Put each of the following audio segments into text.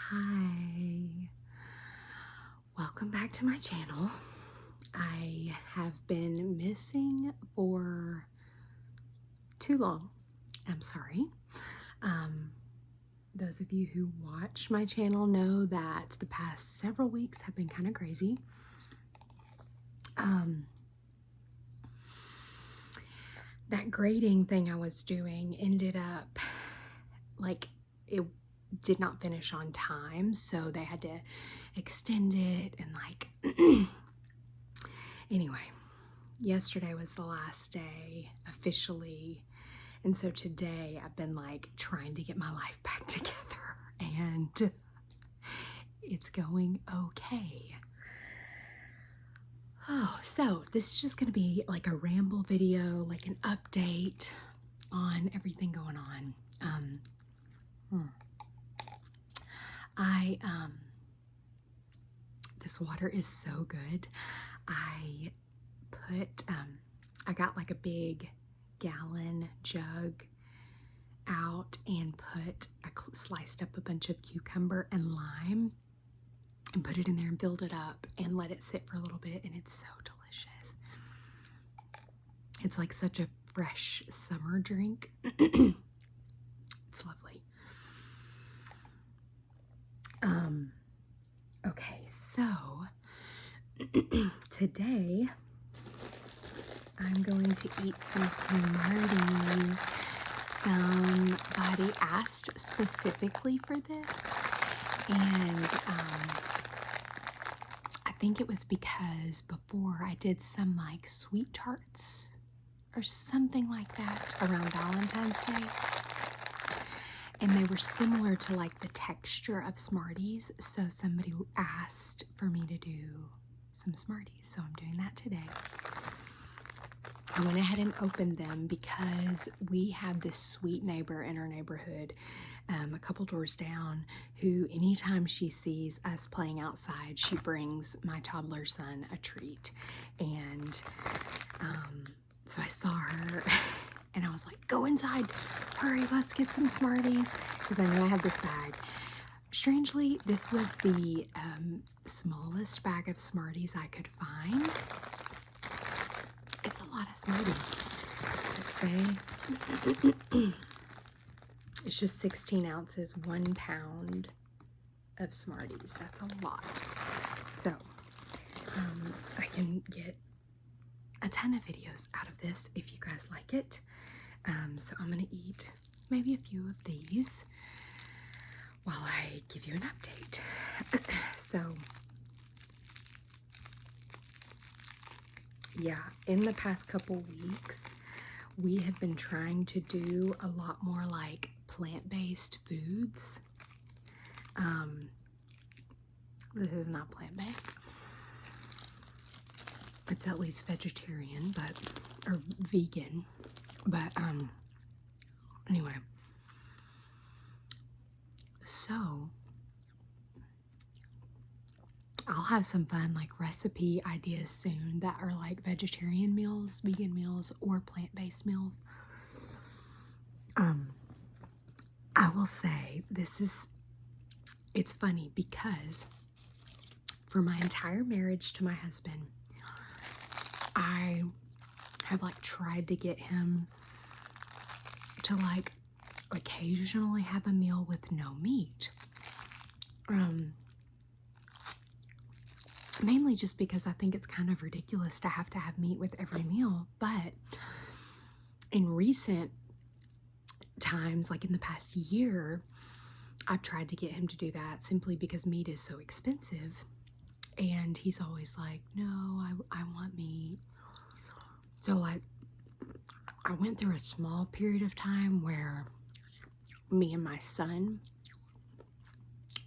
Hi, welcome back to my channel. I have been missing for too long. I'm sorry. Those of you who watch my channel know that the past several weeks have been kind of crazy. That grading thing I was doing ended up it did not finish on time, so they had to extend it and anyway, yesterday was the last day officially, and so today I've been trying to get my life back together, and it's going okay. Oh, so this is just gonna be like a ramble video, like an update on everything going on. This water is so good. I got like a big gallon jug out and sliced up a bunch of cucumber and lime and put it in there and filled it up and let it sit for a little bit, and it's so delicious. It's like such a fresh summer drink. It's lovely. Okay, so today I'm going to eat some Smarties. Somebody asked specifically for this, and I think it was because before I did some sweet tarts or something like that around Valentine's Day, and they were similar to the texture of Smarties, so somebody asked for me to do some Smarties, so I'm doing that today. I went ahead and opened them because we have this sweet neighbor in our neighborhood, a couple doors down, who anytime she sees us playing outside, she brings my toddler son a treat. And so I saw her and I was like, go inside, hurry, let's get some Smarties, because I know I have this bag. Strangely, this was the smallest bag of Smarties I could find. It's a lot of Smarties. Let's say it's just 16 ounces, 1 pound of Smarties. That's a lot. So I can get a ton of videos out of this if you guys like it. So I'm gonna eat maybe a few of these while I give you an update. So yeah, in the past couple weeks, we have been trying to do a lot more plant-based foods. This is not plant-based. It's at least vegetarian, or vegan. But anyway. So I'll have some fun recipe ideas soon that are vegetarian meals, vegan meals, or plant-based meals. I will say it's funny because for my entire marriage to my husband, I have tried to get him to occasionally have a meal with no meat. Mainly just because I think it's kind of ridiculous to have meat with every meal. But in recent times, in the past year, I've tried to get him to do that simply because meat is so expensive. And he's always like, no, I want meat. So I went through a small period of time where me and my son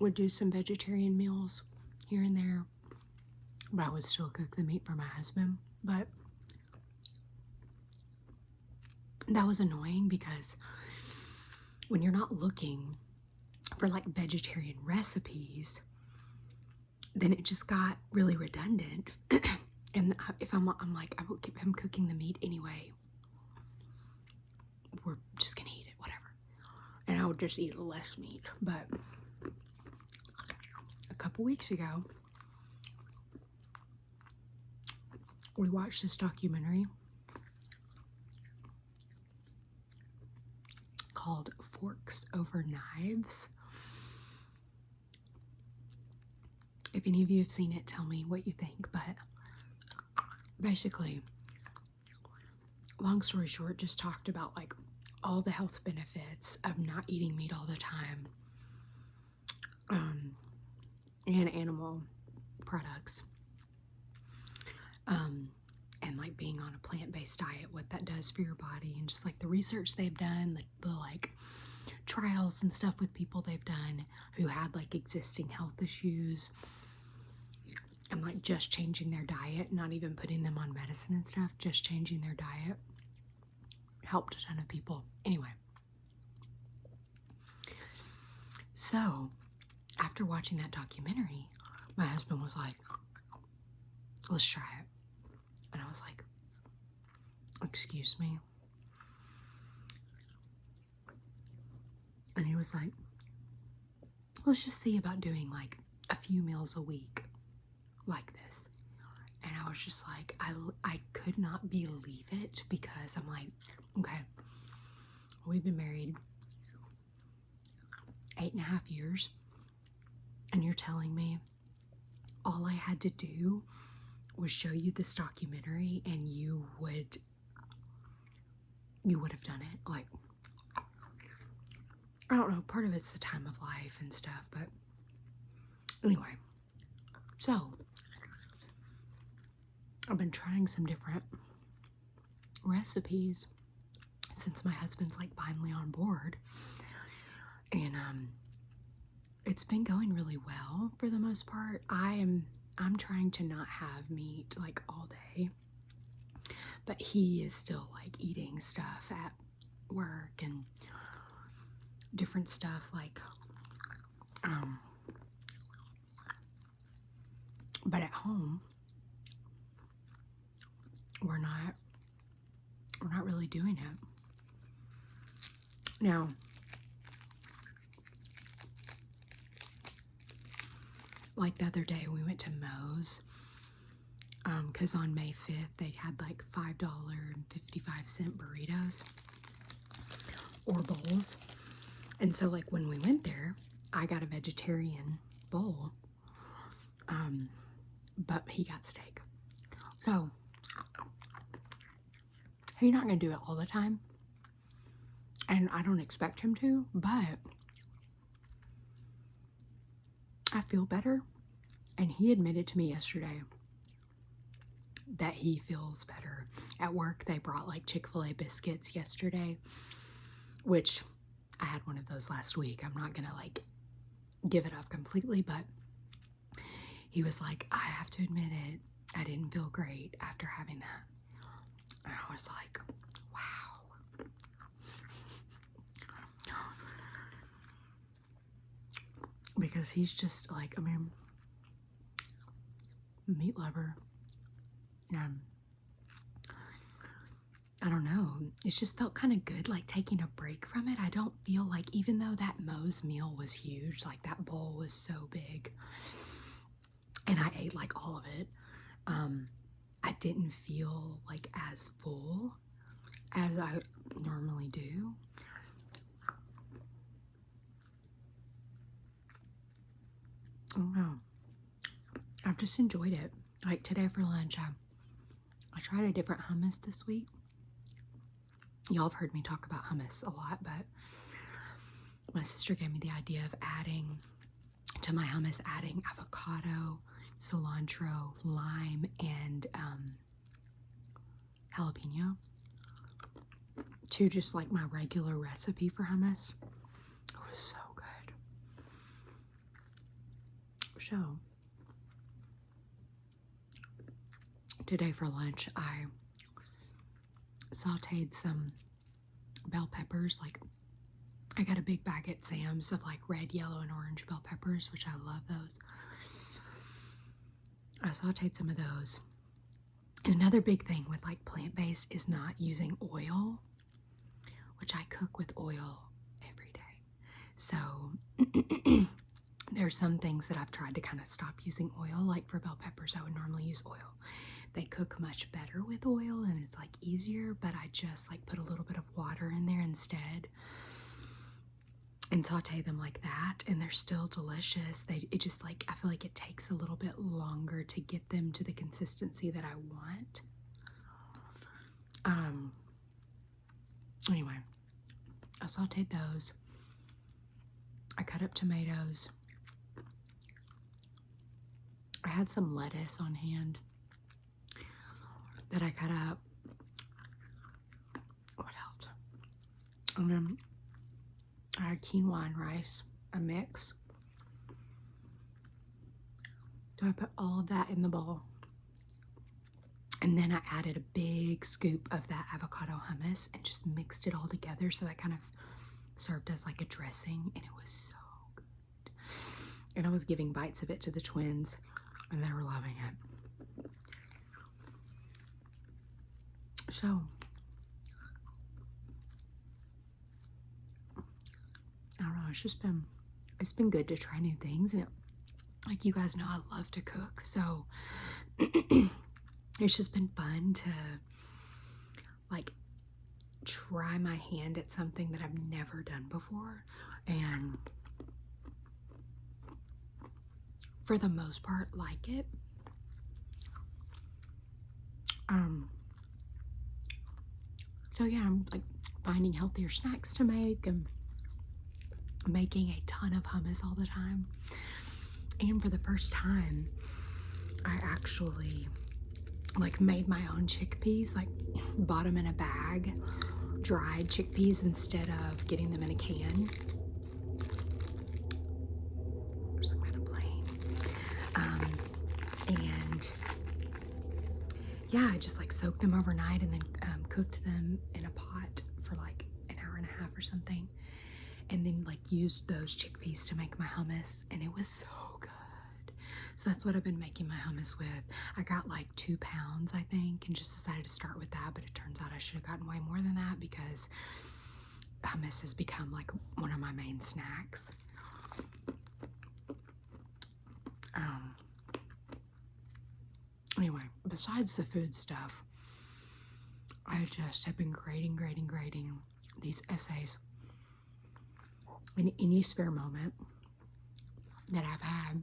would do some vegetarian meals here and there, but I would still cook the meat for my husband. But that was annoying because when you're not looking for vegetarian recipes, then it just got really redundant. And if I'm like, I will keep him cooking the meat anyway. We're just gonna eat it, whatever. And I would just eat less meat. But couple weeks ago, we watched this documentary called Forks Over Knives. If any of you have seen it, tell me what you think. But basically, long story short, just talked about like all the health benefits of not eating meat all the time, and animal products, and like being on a plant-based diet, what that does for your body, and just like the research they've done, the like trials and stuff with people they've done who had like existing health issues, and like just changing their diet, not even putting them on medicine and stuff, just changing their diet helped a ton of people. Anyway, so after watching that documentary, my husband was like, let's try it. And I was like, excuse me? And he was like, let's just see about doing like a few meals a week like this. And I was just like, I could not believe it, because I'm like, okay, we've been married 8.5 years, and you're telling me all I had to do was show you this documentary and you would have done it. Like, I don't know, part of it's the time of life and stuff, but anyway, so I've been trying some different recipes since my husband's like finally on board, and it's been going really well for the most part. I'm trying to not have meat like all day, but he is still like eating stuff at work and different stuff like but at home we're not really doing it. Now, like the other day we went to Moe's, because on May 5th they had like $5.55 burritos or bowls, and so like when we went there I got a vegetarian bowl, but he got steak. So he's not gonna do it all the time, and I don't expect him to, but I feel better. And he admitted to me yesterday that he feels better. At work, they brought like Chick-fil-A biscuits yesterday, which I had one of those last week. I'm not gonna like give it up completely, but he was like, I have to admit it, I didn't feel great after having that. And I was like, wow. Because he's just like, I mean, meat lover. I don't know. It's just felt kind of good, like taking a break from it. I don't feel like, even though that Moe's meal was huge, like that bowl was so big, and I ate like all of it, I didn't feel like as full as I normally do. I don't know. I've just enjoyed it. Like today for lunch, I tried a different hummus this week. Y'all have heard me talk about hummus a lot, but my sister gave me the idea of adding to my hummus, adding avocado, cilantro, lime, and jalapeno to just like my regular recipe for hummus. It was so good. So today for lunch, I sauteed some bell peppers. Like, I got a big bag at Sam's of like red, yellow, and orange bell peppers, which I love those. I sauteed some of those. And another big thing with like plant-based is not using oil, which I cook with oil every day. So there's some things that I've tried to kind of stop using oil. Like for bell peppers, I would normally use oil. They cook much better with oil and it's like easier, but I just like put a little bit of water in there instead and saute them like that, and they're still delicious. It just like, I feel like it takes a little bit longer to get them to the consistency that I want. Anyway, I sauteed those. I cut up tomatoes. I had some lettuce on hand that I cut up. What else? And then I had quinoa and rice, a mix. So I put all of that in the bowl. And then I added a big scoop of that avocado hummus and just mixed it all together. So that kind of served as like a dressing, and it was so good. And I was giving bites of it to the twins, and they were loving it. So, I don't know, it's been good to try new things. And like you guys know, I love to cook. So, it's just been fun to like try my hand at something that I've never done before, and for the most part like it. So yeah, I'm like finding healthier snacks to make and making a ton of hummus all the time. And for the first time, I actually like made my own chickpeas, like bought them in a bag, dried chickpeas instead of getting them in a can. There's some kind of plane. And yeah, I just like soaked them overnight and then cooked them in a pot for like an hour and a half or something. And then like used those chickpeas to make my hummus, and it was so good. So that's what I've been making my hummus with. I got like 2 pounds, I think, and just decided to start with that, but it turns out I should have gotten way more than that because hummus has become like one of my main snacks. Anyway, besides the food stuff, I just have been grading these essays in any spare moment that I've had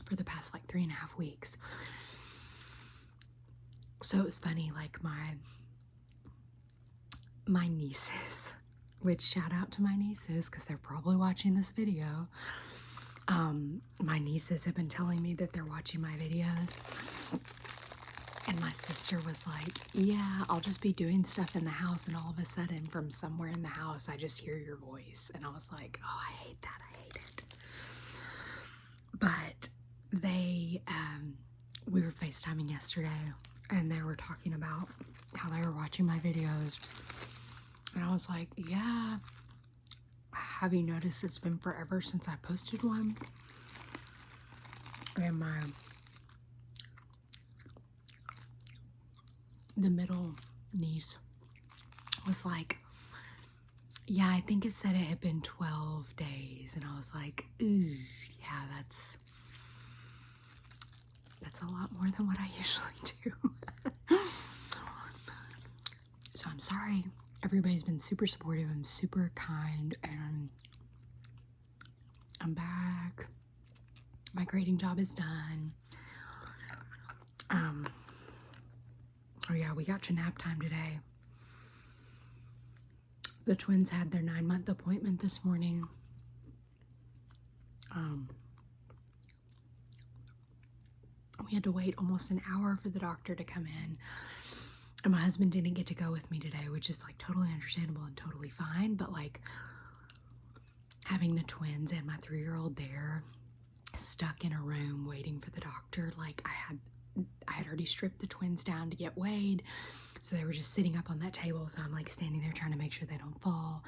for the past like 3.5 weeks. So it was funny, like my nieces, which shout out to my nieces because they're probably watching this video. My nieces have been telling me that they're watching my videos, and my sister was like, yeah, I'll just be doing stuff in the house, and all of a sudden from somewhere in the house I just hear your voice. And I was like, oh, I hate that, I hate it. But we were FaceTiming yesterday, and they were talking about how they were watching my videos, and I was like, yeah, have you noticed it's been forever since I posted one? And the middle niece was like, yeah, I think it said it had been 12 days. And I was like, ooh, yeah, that's a lot more than what I usually do. So I'm sorry. Everybody's been super supportive and super kind, and I'm back. My grading job is done. Oh yeah, we got to nap time today. The twins had their 9-month appointment this morning. We had to wait almost an hour for the doctor to come in. And my husband didn't get to go with me today, which is like totally understandable and totally fine. But like having the twins and my 3-year-old there stuck in a room waiting for the doctor, like I had already stripped the twins down to get weighed. So they were just sitting up on that table. So I'm like standing there trying to make sure they don't fall.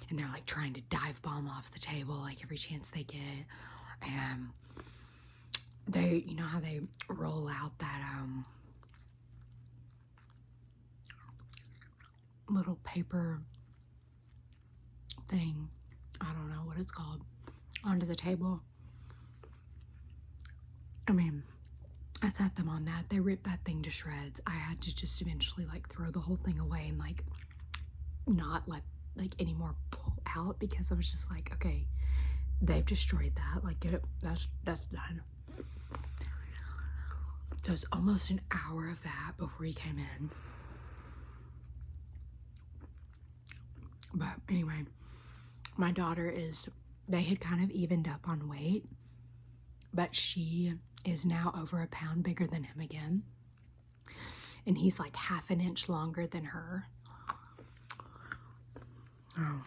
And they're like trying to dive bomb off the table like every chance they get. And they, you know how they roll out that little paper thing, I don't know what it's called, onto the table. I mean, I set them on that. They ripped that thing to shreds. I had to just eventually like throw the whole thing away and like not let like any more pull out, because I was just like, okay, they've destroyed that. Like that's done. So it's almost an hour of that before he came in. But anyway, my daughter they had kind of evened up on weight, but she is now over a pound bigger than him again. And he's like half an inch longer than her. Oh.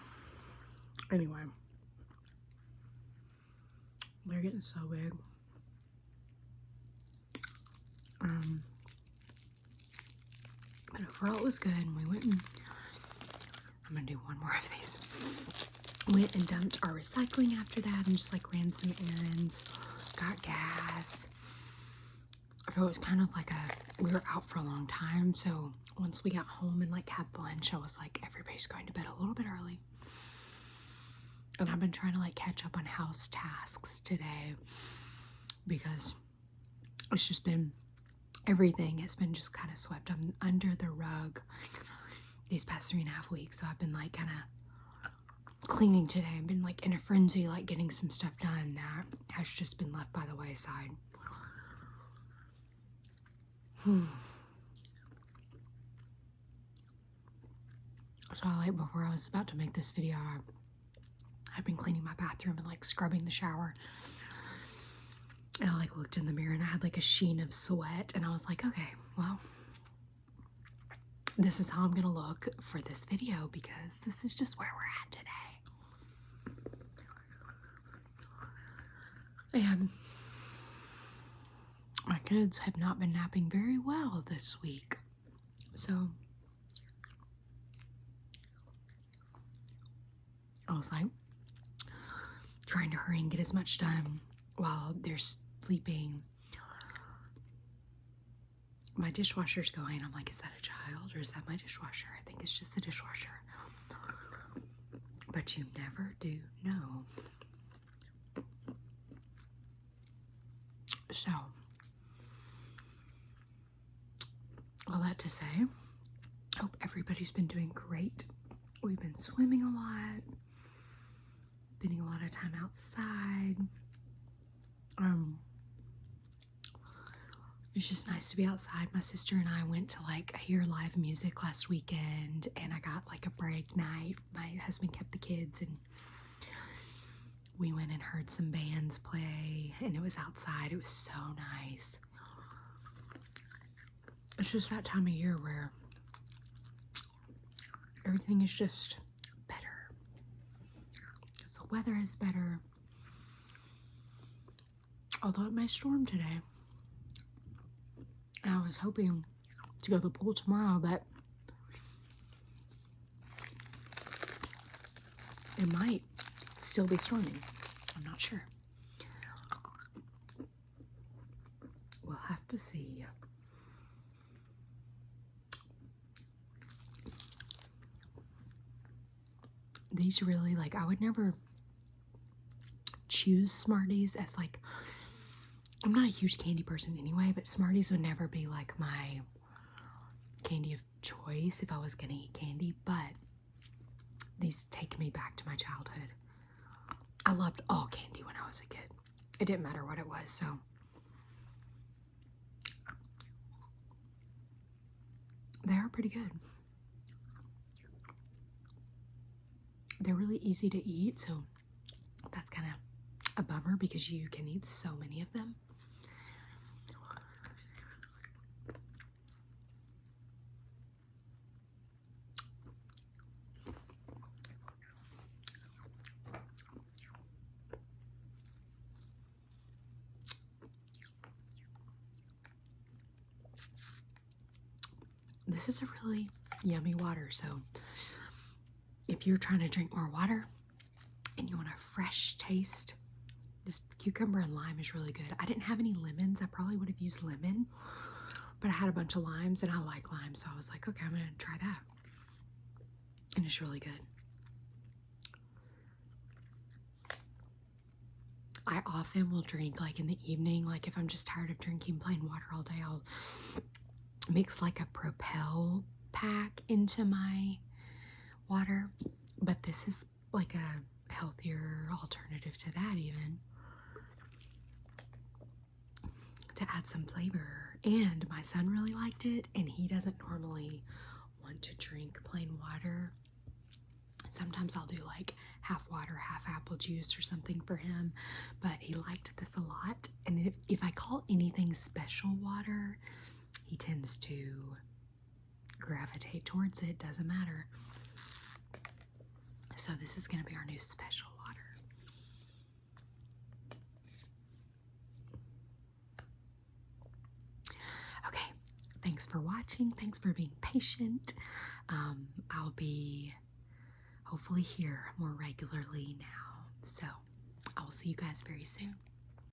Anyway. They're getting so big. But overall it was good, and we went and I'm gonna do one more of these. Went and dumped our recycling after that and just like ran some errands, got gas. So it was kind of like we were out for a long time, so once we got home and like had lunch, I was like, everybody's going to bed a little bit early. And I've been trying to like catch up on house tasks today, because it's just been, everything has been just kind of swept under the rug these past 3.5 weeks. So I've been like kind of cleaning today. I've been like in a frenzy, like getting some stuff done that has just been left by the wayside. So like before I was about to make this video, I'd been cleaning my bathroom and like scrubbing the shower. And I like looked in the mirror and I had like a sheen of sweat, and I was like, okay, well, this is how I'm gonna look for this video, because this is just where we're at today. And my kids have not been napping very well this week. So I was like trying to hurry and get as much done while they're sleeping. My dishwasher's going. I'm like, is that a child or is that my dishwasher? I think it's just the dishwasher. But you never do know. So, all that to say, hope everybody's been doing great. We've been swimming a lot, spending a lot of time outside. It's just nice to be outside. My sister and I went to like hear live music last weekend, and I got like a break night. My husband kept the kids, and we went and heard some bands play, and it was outside. It was so nice. It's just that time of year where everything is just better. Because the weather is better. Although it may storm today. And I was hoping to go to the pool tomorrow, but it might still be storming. I'm not sure. We'll have to see. These really, like, I would never choose Smarties as like, I'm not a huge candy person anyway, but Smarties would never be like my candy of choice if I was gonna eat candy, but these take me back to my childhood. I loved all candy when I was a kid. It didn't matter what it was, so. They are pretty good. They're really easy to eat, so that's kind of a bummer because you can eat so many of them. This is a really yummy water, so if you're trying to drink more water and you want a fresh taste, this cucumber and lime is really good. I didn't have any lemons. I probably would have used lemon, but I had a bunch of limes and I like lime, so I was like, okay, I'm gonna try that. And it's really good. I often will drink like in the evening, like if I'm just tired of drinking plain water all day, I'll mix like a Propel pack into my water. But this is like a healthier alternative to that, even to add some flavor. And my son really liked it, and he doesn't normally want to drink plain water. Sometimes I'll do like half water, half apple juice or something for him, but he liked this a lot. And if I call anything special water, he tends to gravitate towards it. Doesn't matter. So this is going to be our new special water. Okay, thanks for watching. Thanks for being patient. I'll be hopefully here more regularly now. So I will see you guys very soon.